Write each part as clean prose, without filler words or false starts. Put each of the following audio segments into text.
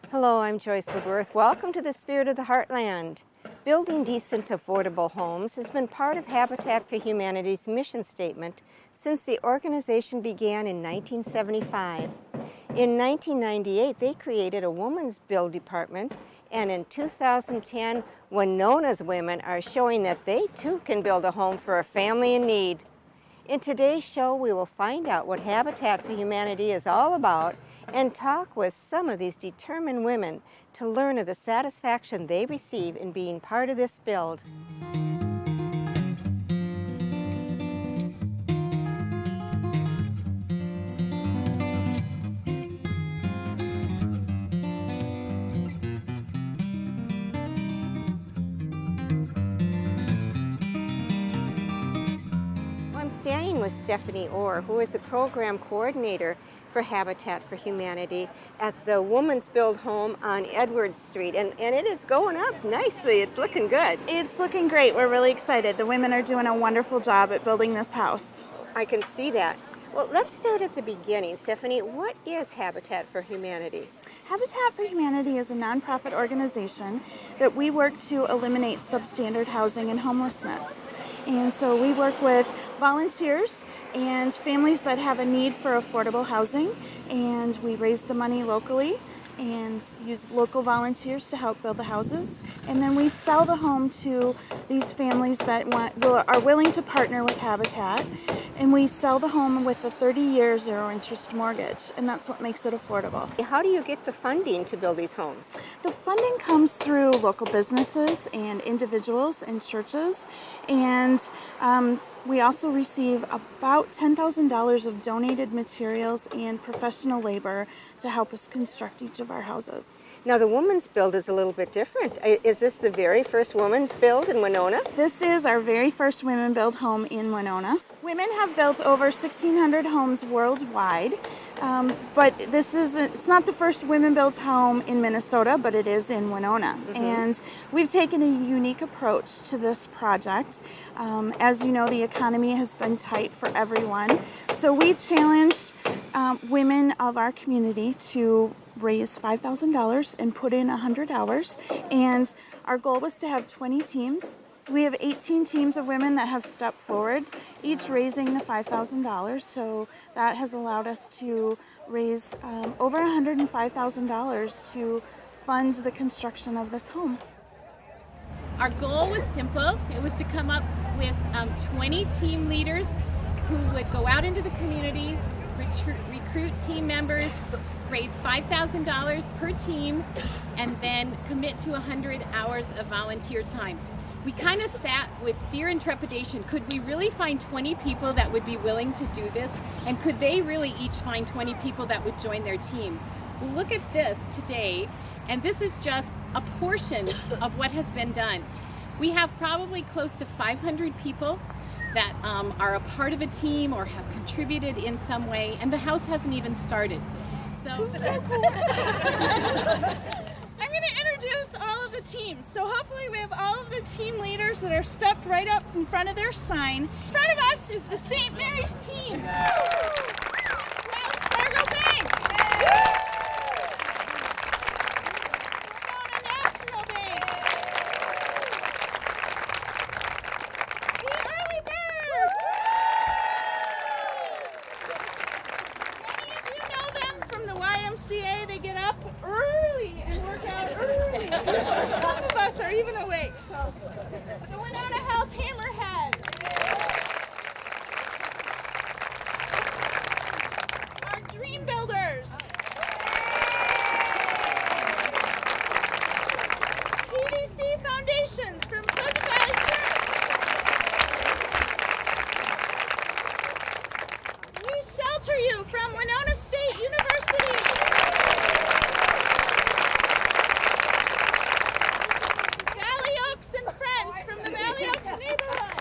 Hello, I'm Joyce Woodworth. Welcome to the Spirit of the Heartland. Building decent, affordable homes has been part of Habitat for Humanity's mission statement since the organization began in 1975. In 1998, they created a Women's Build department, and in 2010, Winona's women are showing that they too can build a home for a family in need. In today's show, we will find out what Habitat for Humanity is all about and talk with some of these determined women to learn of the satisfaction they receive in being part of this build. I'm standing with Stephanie Orr, who is the program coordinator for Habitat for Humanity at the Women's Build home on Edwards Street. And it is going up nicely. It's looking good. It's looking great. We're really excited. The women are doing a wonderful job at building this house. I can see that. Well, let's start at the beginning. Stephanie, what is Habitat for Humanity? Habitat for Humanity is a nonprofit organization that we work to eliminate substandard housing and homelessness. And so we work with volunteers and families that have a need for affordable housing, and we raise the money locally and use local volunteers to help build the houses, and then we sell the home to these families that are willing to partner with Habitat, and we sell the home with a 30-year zero-interest mortgage, and that's what makes it affordable. How do you get the funding to build these homes? The funding comes through local businesses and individuals and churches, and we also receive about $10,000 of donated materials and professional labor to help us construct each of our houses. Now, the Women's Build is a little bit different. Is this the very first Women's Build in Winona? This is our very first Women Build home in Winona. Women have built over 1,600 homes worldwide, but it's not the first Women Build home in Minnesota, but it is in Winona. Mm-hmm. And we've taken a unique approach to this project. As you know, the economy has been tight for everyone, so we challenged women of our community to raise $5,000 and put in 100 hours, and our goal was to have 20 teams. We have 18 teams of women that have stepped forward, each raising the $5,000, so that has allowed us to raise over $105,000 to fund the construction of this home. Our goal was simple. It was to come up with 20 team leaders who would go out into the community, recruit team members, raise $5,000 per team, and then commit to 100 hours of volunteer time. We kind of sat with fear and trepidation. Could we really find 20 people that would be willing to do this? And could they really each find 20 people that would join their team? Well, look at this today, and this is just a portion of what has been done. We have probably close to 500 people that are a part of a team or have contributed in some way, and the house hasn't even started. So cool. I'm going to introduce all of the teams. So hopefully we have all of the team leaders that are stepped right up in front of their sign. In front of us is the St. Mary's team. Wells Fargo Bank. Winona National Bank. The Early Birds. Many of you know them from the YMCA. They get up early and work out early. Some of us are even awake. So, the Winona Health Hammerhead. Our Dream Builders. PVC Foundations from Pleasant Valley Church. We Shelter You from Winona State University. Valley Oaks and Friends from the Valley Oaks neighborhood.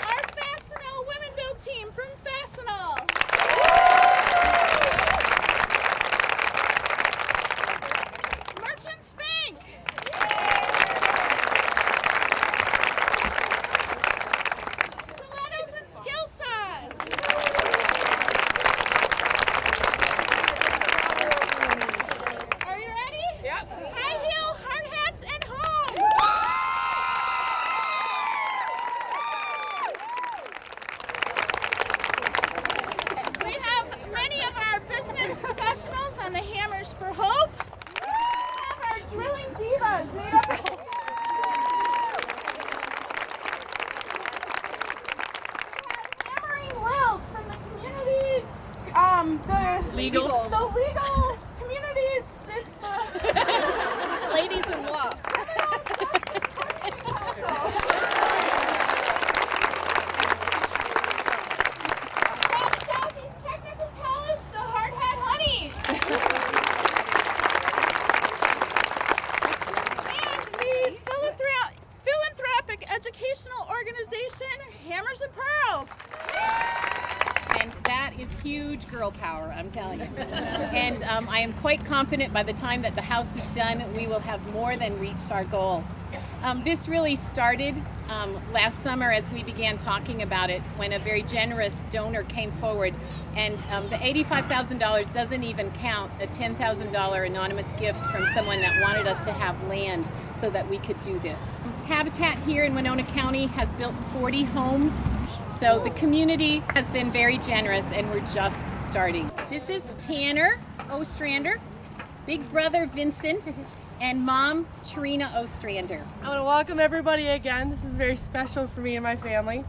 Our Fastenal Women Build team from Fastenal. Merchants Bank. Legal. The legal communities. It's the Ladies in law. Southeast Technical College, the Hard Hat Honeys. And the philanthropic educational organization, Hammers and Pearls. And that is huge girl power, I'm telling you. And I am quite confident by the time that the house is done, we will have more than reached our goal. This really started last summer as we began talking about it, when a very generous donor came forward. And the $85,000 doesn't even count a $10,000 anonymous gift from someone that wanted us to have land so that we could do this. Habitat here in Winona County has built 40 homes. So the community has been very generous, and we're just starting. This is Tanner Ostrander, big brother Vincent, and mom Trina Ostrander. I want to welcome everybody again. This is very special for me and my family.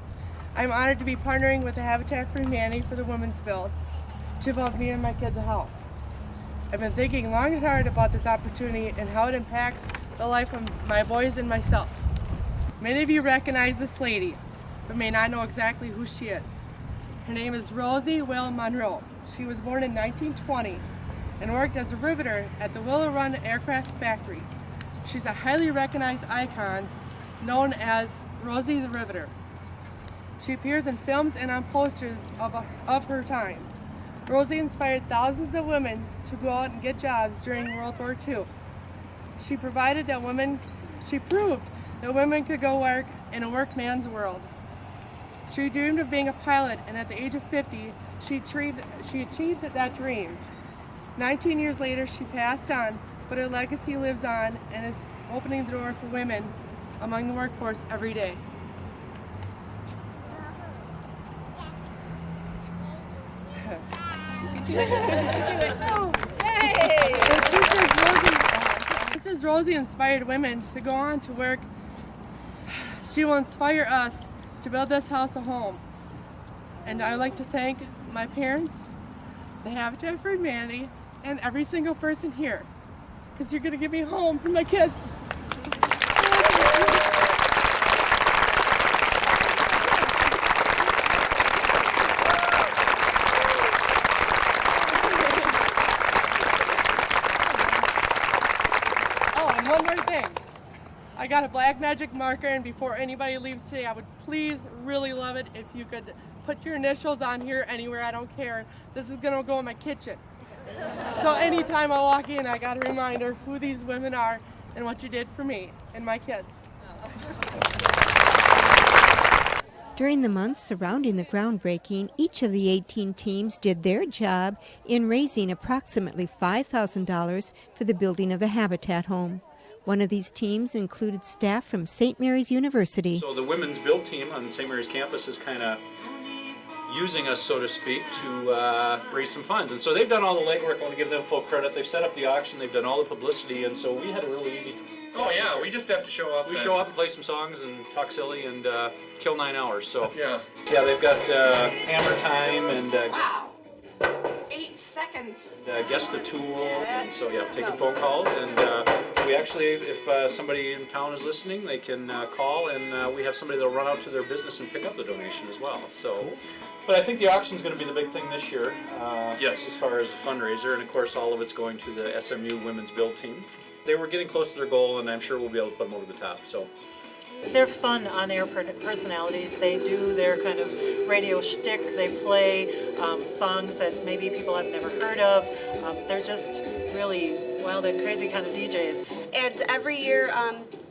I'm honored to be partnering with the Habitat for Humanity for the Women's Build to build me and my kids a house. I've been thinking long and hard about this opportunity and how it impacts the life of my boys and myself. Many of you recognize this lady, but may not know exactly who she is. Her name is Rosie Will Monroe. She was born in 1920 and worked as a riveter at the Willow Run Aircraft Factory. She's a highly recognized icon known as Rosie the Riveter. She appears in films and on posters of her time. Rosie inspired thousands of women to go out and get jobs during World War II. She proved that women could go work in a workman's world. She dreamed of being a pilot, and at the age of 50, she achieved that dream. 19 years later, she passed on, but her legacy lives on and is opening the door for women among the workforce every day. Just as Rosie inspired women to go on to work, she will inspire us to build this house a home. And I'd like to thank my parents, the Habitat for Humanity, and every single person here, because you're going to give me a home for my kids. Oh, and one more thing. I got a black magic marker, and before anybody leaves today, I would please really love it if you could put your initials on here anywhere, I don't care. This is gonna go in my kitchen. So anytime I walk in, I got a reminder of who these women are and what you did for me and my kids. During the months surrounding the groundbreaking, each of the 18 teams did their job in raising approximately $5,000 for the building of the Habitat home. One of these teams included staff from St. Mary's University. So the women's build team on St. Mary's campus is kind of using us, so to speak, to raise some funds. And so they've done all the legwork. I want to give them full credit. They've set up the auction. They've done all the publicity. And so we had a really easy... Oh yeah, we just have to show up. We show up and play some songs and talk silly and kill 9 hours. So Yeah. yeah, they've got hammer time and 8 seconds. guess the tool. And so yeah, taking phone calls. And we actually, if somebody in town is listening, they can call, and we have somebody that'll run out to their business and pick up the donation as well. So, but I think the auction's going to be the big thing this year. Yes. As far as a fundraiser, and of course all of it's going to the SMU women's build team. They were getting close to their goal, and I'm sure we'll be able to put them over the top. So. They're fun on-air personalities. They do their kind of radio shtick. They play songs that maybe people have never heard of. They're just really wild and crazy kind of DJs. And every year,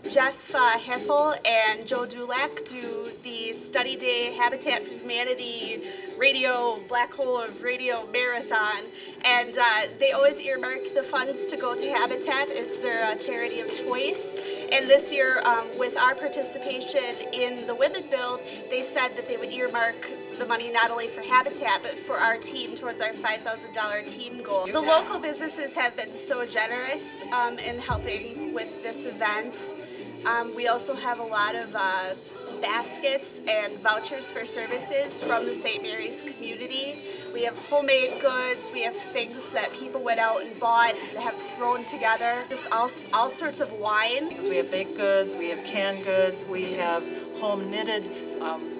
Jeff Heffel and Joe Dulac do the Study Day Habitat for Humanity Radio Black Hole of Radio Marathon, and they always earmark the funds to go to Habitat. It's their charity of choice. And this year, with our participation in the Women Build, they said that they would earmark the money not only for Habitat, but for our team towards our $5,000 team goal. The local businesses have been so generous in helping with this event. We also have a lot of baskets and vouchers for services from the St. Mary's community. We have homemade goods, we have things that people went out and bought and have thrown together, just all sorts of wine. We have baked goods, we have canned goods, we have home knitted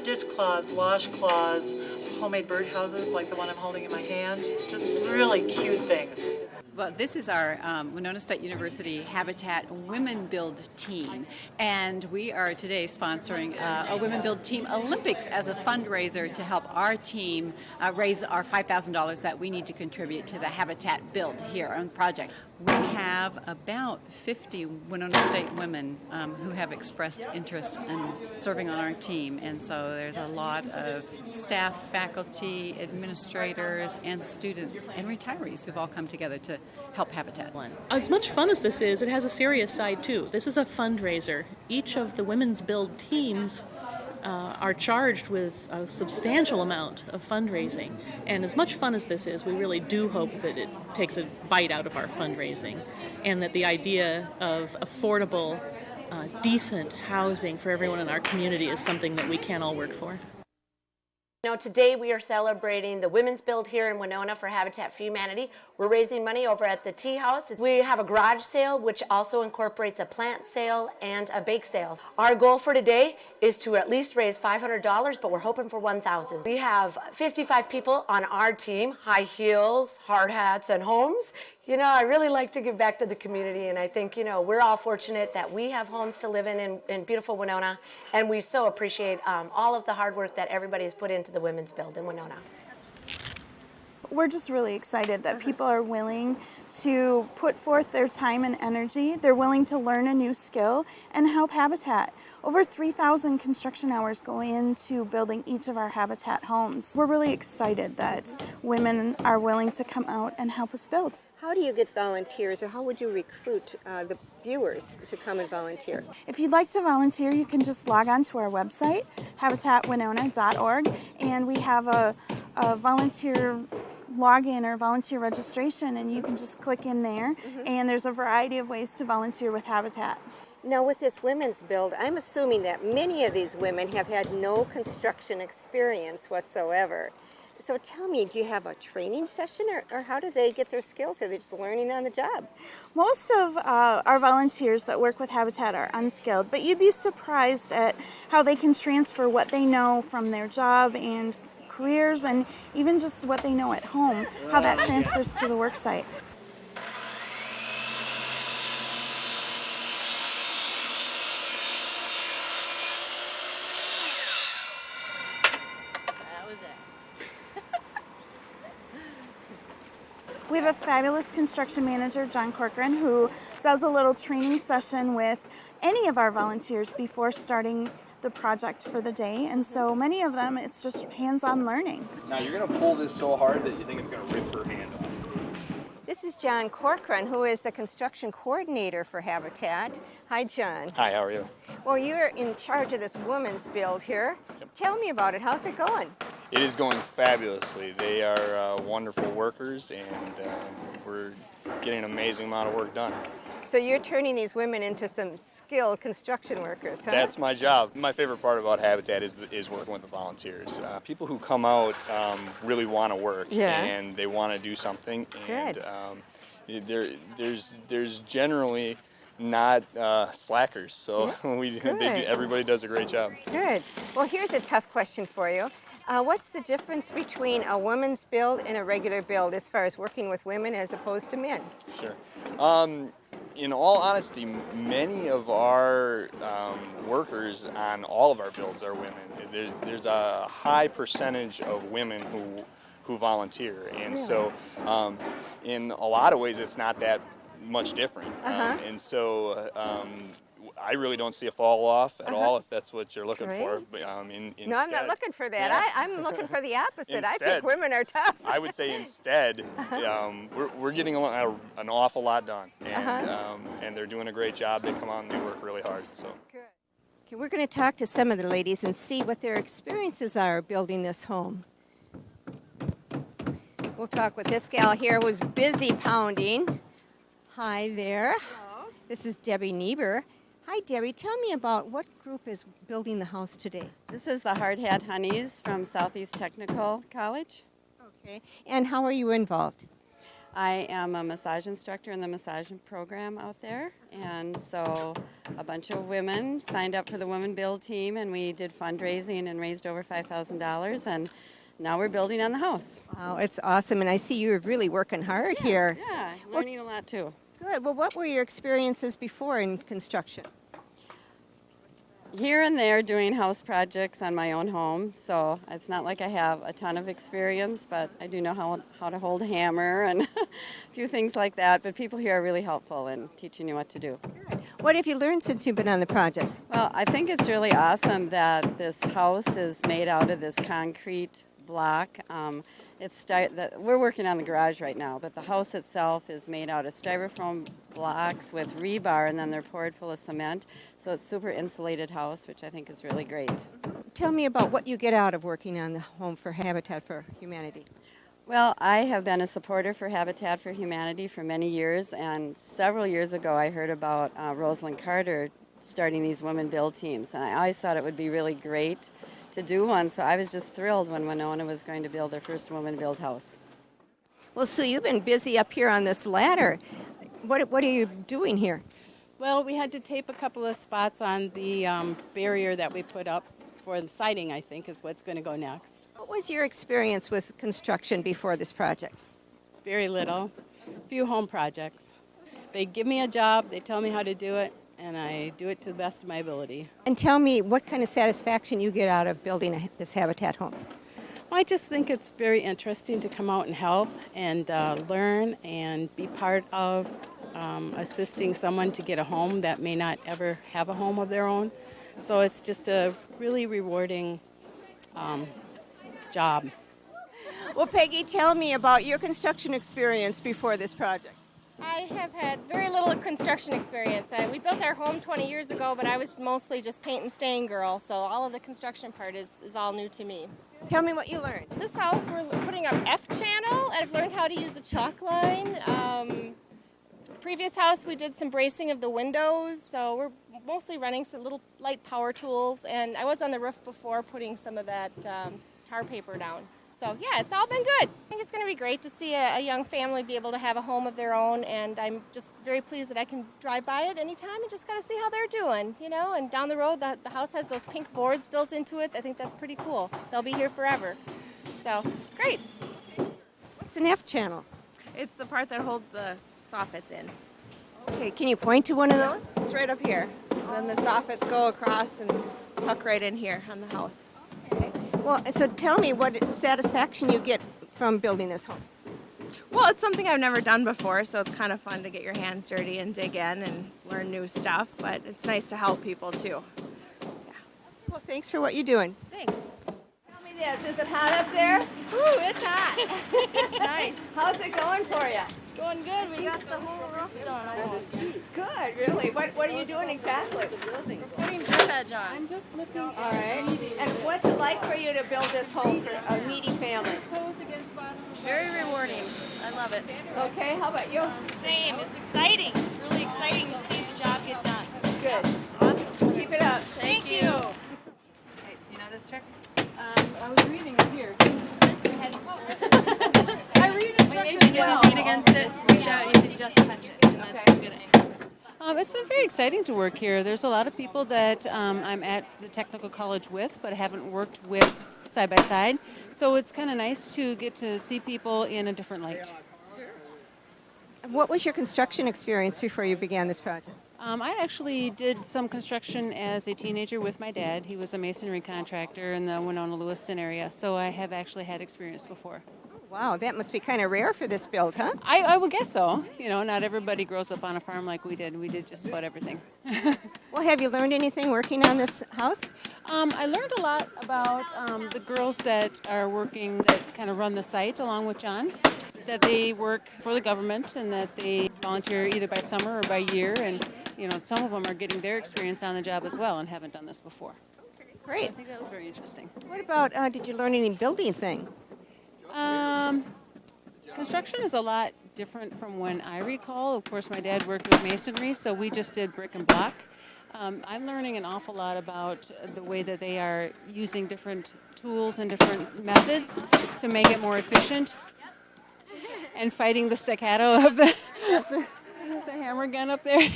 dishcloths, washcloths, homemade birdhouses like the one I'm holding in my hand. Just really cute things. Well, this is our Winona State University Habitat Women Build team, and we are today sponsoring a Women Build Team Olympics as a fundraiser to help our team raise our $5,000 that we need to contribute to the Habitat Build here on the project. We have about 50 Winona State women who have expressed interest in serving on our team, and so there's a lot of staff, faculty, administrators, and students and retirees who've all come together to help Habitat. As much fun as this is, it has a serious side too. This is a fundraiser. Each of the Women's Build teams are charged with a substantial amount of fundraising. And as much fun as this is, we really do hope that it takes a bite out of our fundraising and that the idea of affordable, decent housing for everyone in our community is something that we can all work for. Now, today we are celebrating the Women's Build here in Winona for Habitat for Humanity. We're raising money over at the Tea House. We have a garage sale, which also incorporates a plant sale and a bake sale. Our goal for today is to at least raise $500, but we're hoping for $1,000. We have 55 people on our team, high heels, hard hats, and homes. You know, I really like to give back to the community, and I think, you know, we're all fortunate that we have homes to live in beautiful Winona, and we so appreciate all of the hard work that everybody has put into the Women's Build in Winona. We're just really excited that people are willing to put forth their time and energy. They're willing to learn a new skill and help Habitat. Over 3,000 construction hours go into building each of our Habitat homes. We're really excited that women are willing to come out and help us build. How do you get volunteers, or how would you recruit the viewers to come and volunteer? If you'd like to volunteer, you can just log on to our website, habitatwinona.org, and we have a volunteer login or volunteer registration, and you can just click in there, and there's a variety of ways to volunteer with Habitat. Now, with this Women's Build, I'm assuming that many of these women have had no construction experience whatsoever. So tell me, do you have a training session, or how do they get their skills? Are they just learning on the job? Most of our volunteers that work with Habitat are unskilled, but you'd be surprised at how they can transfer what they know from their job and careers, and even just what they know at home, how that transfers to the work site. We have a fabulous construction manager, John Corcoran, who does a little training session with any of our volunteers before starting the project for the day. And so many of them, it's just hands-on learning. Now you're going to pull this so hard that you think it's going to rip her hand off. This is John Corcoran, who is the construction coordinator for Habitat. Hi, John. Hi, how are you? Well, you're in charge of this Women's Build here. Yep. Tell me about it. How's it going? It is going fabulously. They are wonderful workers, and we're getting an amazing amount of work done. So you're turning these women into some skilled construction workers, huh? That's my job. My favorite part about Habitat is working with the volunteers. People who come out really want to work, and they want to do something. Good. And there's generally not slackers, so everybody does a great job. Good. Well, here's a tough question for you. What's the difference between a women's build and a regular build as far as working with women as opposed to men? Sure. In all honesty, many of our workers on all of our builds are women. There's a high percentage of women who volunteer, and so in a lot of ways it's not that much different. And so I really don't see a fall off at all, if that's what you're looking for. But no, I'm not looking for that. I'm looking for the opposite. I think women are tough. I would say instead, we're getting an awful lot done, and they're doing a great job. They come out and they work really hard. So. Good. Okay, we're going to talk to some of the ladies and see what their experiences are building this home. We'll talk with this gal here who's busy pounding. Hi there. Hello. This is Debbie Niebuhr. Hi, Debbie. Tell me about what group is building the house today. This is the Hard Hat Honeys from Southeast Technical College. Okay. And how are you involved? I am a massage instructor in the massage program out there, and so a bunch of women signed up for the Women Build team, and we did fundraising and raised over $5,000, and now we're building on the house. Wow, it's awesome, and I see you're really working hard here. Yeah, learning a lot too. Good. Well, what were your experiences before in construction? Here and there doing house projects on my own home, so it's not like I have a ton of experience, but I do know how to hold a hammer and a few things like that. But people here are really helpful in teaching you what to do. What have you learned since you've been on the project? Well, I think it's really awesome that this house is made out of this concrete block. We're working on the garage right now, but the house itself is made out of styrofoam blocks with rebar, and then they're poured full of cement. So it's super insulated house, which I think is really great. Tell me about what you get out of working on the home for Habitat for Humanity. Well, I have been a supporter for Habitat for Humanity for many years, and several years ago I heard about Rosalind Carter starting these women build teams, and I always thought it would be really great to do one, so I was just thrilled when Winona was going to build their first woman build house. Well, Sue, you've been busy up here on this ladder. What are you doing here? Well, we had to tape a couple of spots on the barrier that we put up for the siding, I think, is what's going to go next. What was your experience with construction before this project? Very little. A few home projects. They give me a job, they tell me how to do it, and I do it to the best of my ability. And tell me what kind of satisfaction you get out of building this Habitat home. Well, I just think it's very interesting to come out and help and learn and be part of assisting someone to get a home that may not ever have a home of their own. So it's just a really rewarding job. Well, Peggy, tell me about your construction experience before this project. I have had very little construction experience. We built our home 20 years ago, but I was mostly just paint and stain girl, so all of the construction part is all new to me. Tell me what you learned. This house, we're putting up F-channel, and I've learned how to use a chalk line. Previous house, we did some bracing of the windows, so we're mostly running some little light power tools, and I was on the roof before putting some of that tar paper down. So yeah, it's all been good. I think it's going to be great to see a young family be able to have a home of their own, and I'm just very pleased that I can drive by it anytime and just kind of see how they're doing, you know. And down the road, the house has those pink boards built into it. I think that's pretty cool. They'll be here forever. So it's great. What's an F-channel? It's the part that holds the soffits in. Okay, can you point to one of those? It's right up here. And then the soffits go across and tuck right in here on the house. Well, so tell me what satisfaction you get from building this home. Well, it's something I've never done before, so it's kind of fun to get your hands dirty and dig in and learn new stuff, but it's nice to help people too. Yeah. Well, thanks for what you're doing. Thanks. Tell me this, is it hot up there? Ooh, it's hot. It's nice. How's it going for you? It's going good. We got the whole roof done almost. Good, really. What are you doing exactly? Putting drip edge on. I'm just looking All right. And what's it like for you to build this home for a needy family? Toes against bottom. Very rewarding. I love it. Okay, how about you? Same. It's exciting. It's really exciting to see the job get done. Good. Awesome. Keep it up. Thank you. Do you know this trick? I was reading it here. I read instructions as well. Lean against it, reach out, you should just touch it. And that's a good angle. It's been very exciting to work here. There's a lot of people that I'm at the technical college with, but haven't worked with side by side. So it's kind of nice to get to see people in a different light. What was your construction experience before you began this project? I actually did some construction as a teenager with my dad. He was a masonry contractor in the Winona-Lewiston area, so I have actually had experience before. Oh, wow, that must be kind of rare for this build, huh? I would guess so. You know, not everybody grows up on a farm like we did. We did just about everything. Well, have you learned anything working on this house? I learned a lot about the girls that are working, that kind of run the site along with John, that they work for the government and that they volunteer either by summer or by year, and you know, some of them are getting their experience on the job as well and haven't done this before. Great. I think that was very interesting. What about, did you learn any building things? Construction is a lot different from when I recall. Of course, my dad worked with masonry, so we just did brick and block. I'm learning an awful lot about the way that they are using different tools and different methods to make it more efficient, and fighting the staccato of the hammer gun up there.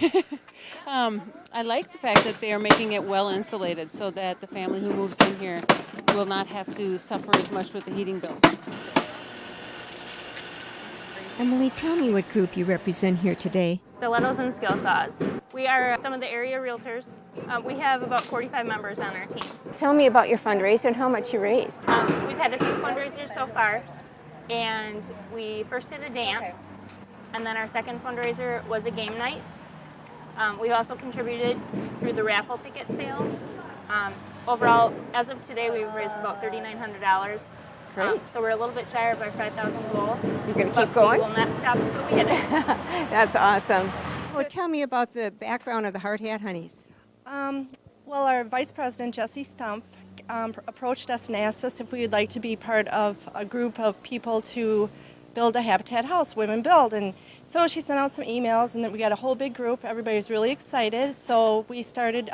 I like the fact that they are making it well insulated so that the family who moves in here will not have to suffer as much with the heating bills. Emily, tell me what group you represent here today. Stilettos and skill saws. We are some of the area realtors. We have about 45 members on our team. Tell me about your fundraiser and how much you raised. We've had a few fundraisers so far, and we first did a dance, and then our second fundraiser was a game night. We've also contributed through the raffle ticket sales. Overall, as of today, we've raised about $3,900. Great. So we're a little bit shy of our 5,000 goal. You're going to keep going? We will not stop until we hit it. That's awesome. Well, tell me about the background of the Hard Hat Honeys. Well, our Vice President, Jesse Stump, approached us and asked us if we would like to be part of a group of people to build a Habitat house, Women Build. And so she sent out some emails, and then we got a whole big group. Everybody was really excited. So we started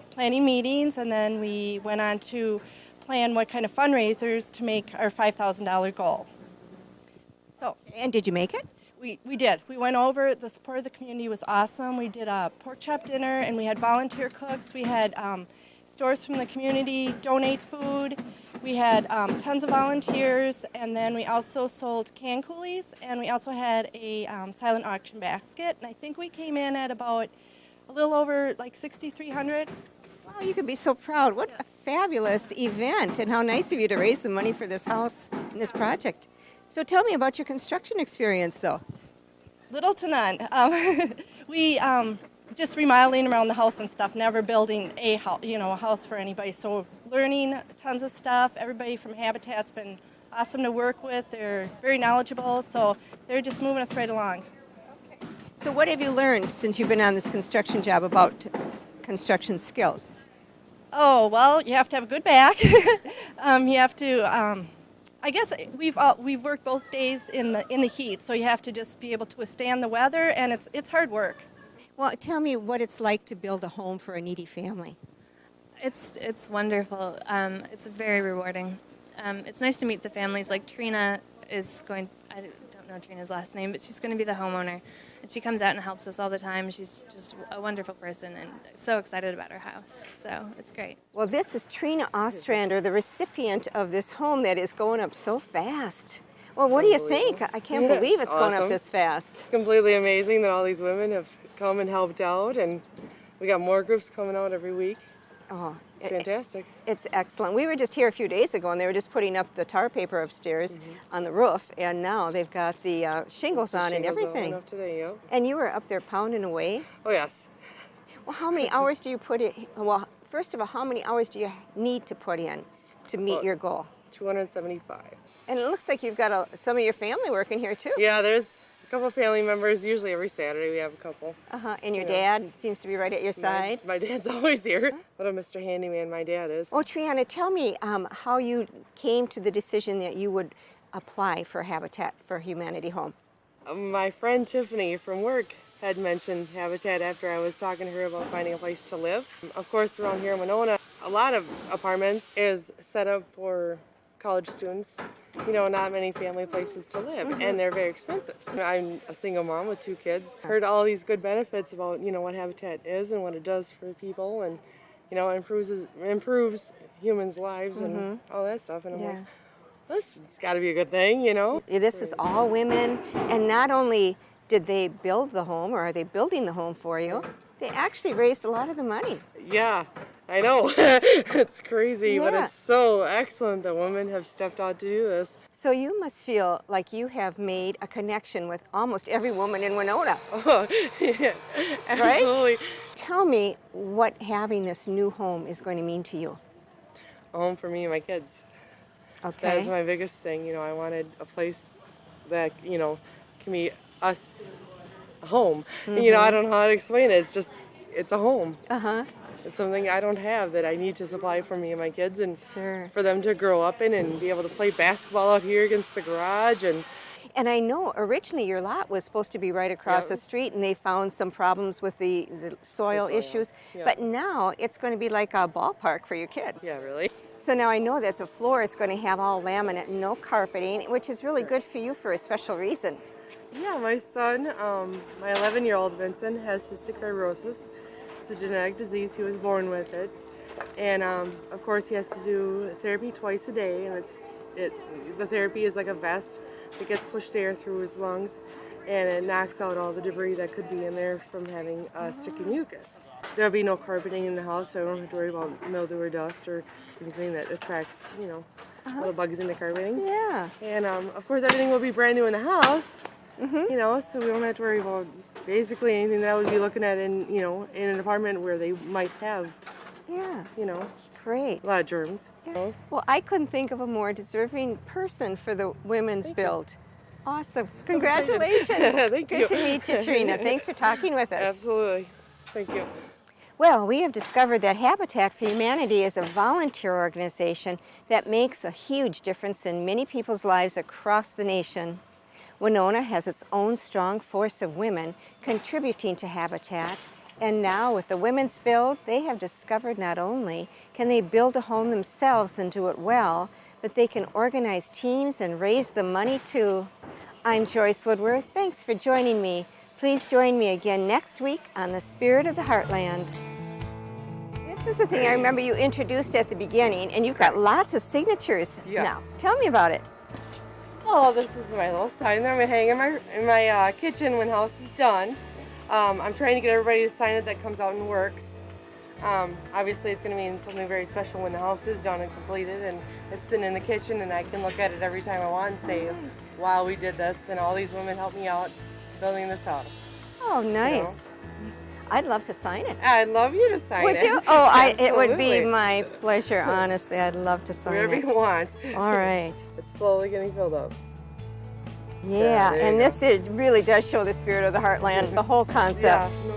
planning meetings, and then we went on to plan what kind of fundraisers to make our $5,000 goal. So, and did you make it? We did. We went over. The support of the community was awesome. We did a pork chop dinner, and we had volunteer cooks. We had stores from the community donate food. We had tons of volunteers, and then we also sold can coolies, and we also had a silent auction basket. And I think we came in at about a little over like $6,300. Wow, you could be so proud. What a fabulous event, and how nice of you to raise the money for this house and this project. So tell me about your construction experience, though. Little to none. We just remodeling around the house and stuff, never building a house for anybody. So learning tons of stuff. Everybody from Habitat's been awesome to work with. They're very knowledgeable, so they're just moving us right along. So what have you learned since you've been on this construction job about construction skills? Oh, well, you have to have a good back. You have to, I guess we've worked both days in the heat, so you have to just be able to withstand the weather, and it's hard work. Well, tell me what it's like to build a home for a needy family. It's wonderful. It's very rewarding. It's nice to meet the families. Like Trina is going, I don't know Trina's last name, but she's going to be the homeowner. And she comes out and helps us all the time. She's just a wonderful person and so excited about her house. So it's great. Well, this is Trina Ostrander, the recipient of this home that is going up so fast. Well, what do you think? I can't believe it's going up this fast. It's completely amazing that all these women have come and helped out, and we got more groups coming out every week. Oh, it's fantastic. It's excellent. We were just here a few days ago, and they were just putting up the tar paper upstairs on the roof, and now they've got the shingles on and everything. Up today, yep. And you were up there pounding away? Oh, yes. Well, how many hours do you put in? Well, first of all, how many hours do you need to put in to meet your goal? 275. And it looks like you've got some of your family working here, too. Yeah, there's a couple of family members. Usually every Saturday we have a couple. And your dad seems to be right at your side? My dad's always here. What a Mr. Handyman my dad is. Oh, Triana, tell me how you came to the decision that you would apply for Habitat for Humanity home. My friend Tiffany from work had mentioned Habitat after I was talking to her about finding a place to live. Of course, around here in Winona, a lot of apartments is set up for college students. You know, not many family places to live, and they're very expensive. I'm a single mom with 2 kids. Heard all these good benefits about, you know, what Habitat is and what it does for people, and, you know, improves humans' lives and all that stuff. And I'm like, this has got to be a good thing, you know? This is all women, and not only did they build the home, or are they building the home for you, they actually raised a lot of the money. Yeah, I know. It's crazy, but it's so excellent that women have stepped out to do this. So you must feel like you have made a connection with almost every woman in Winona. Oh, yeah, right? Absolutely. Tell me what having this new home is going to mean to you. A home for me and my kids. Okay. That is my biggest thing. You know, I wanted a place that, you know, can be us a home. You know, I don't know how to explain it. It's just, it's a home. It's something I don't have that I need to supply for me and my kids, and for them to grow up in and be able to play basketball out here against the garage. And I know originally your lot was supposed to be right across the street, and they found some problems with the soil issues. Yeah. But now it's going to be like a ballpark for your kids. Yeah, really. So now I know that the floor is going to have all laminate and no carpeting, which is really good for you for a special reason. Yeah, my son, my 11-year-old Vincent, has cystic fibrosis. It's a genetic disease. He was born with it. And of course he has to do therapy twice a day, and the therapy is like a vest that gets pushed air through his lungs, and it knocks out all the debris that could be in there from having sticky mucus. There'll be no carpeting in the house, so I don't have to worry about mildew or dust or anything that attracts, all the bugs in the carpeting. Yeah. And of course everything will be brand new in the house, so we don't have to worry about basically anything that I would be looking at in an apartment where they might have, Great. a lot of germs. Yeah. Well, I couldn't think of a more deserving person for the women's build. Awesome. Congratulations. Thank you. Good to meet you, Trina. Thanks for talking with us. Absolutely. Thank you. Well, we have discovered that Habitat for Humanity is a volunteer organization that makes a huge difference in many people's lives across the nation. Winona has its own strong force of women contributing to Habitat, and now with the Women's Build, they have discovered not only can they build a home themselves and do it well, but they can organize teams and raise the money too. I'm Joyce Woodworth. Thanks for joining me. Please join me again next week on the Spirit of the Heartland. This is the thing I remember you introduced at the beginning, and you've got lots of signatures now. Tell me about it. Oh, this is my little sign that I'm going to hang in my kitchen when house is done. I'm trying to get everybody to sign it that comes out and works. Obviously, it's going to mean something very special when the house is done and completed, and it's sitting in the kitchen, and I can look at it every time I want and say, wow, we did this, and all these women helped me out building this house. Oh, nice. I'd love to sign it. I'd love you to sign it. Would you? Oh, it would be Absolutely. my pleasure, honestly. I'd love to sign Whatever it. you want. All right. It's slowly getting filled up. Yeah, there you and go. this really does show the spirit of the Heartland, the whole concept. Yeah.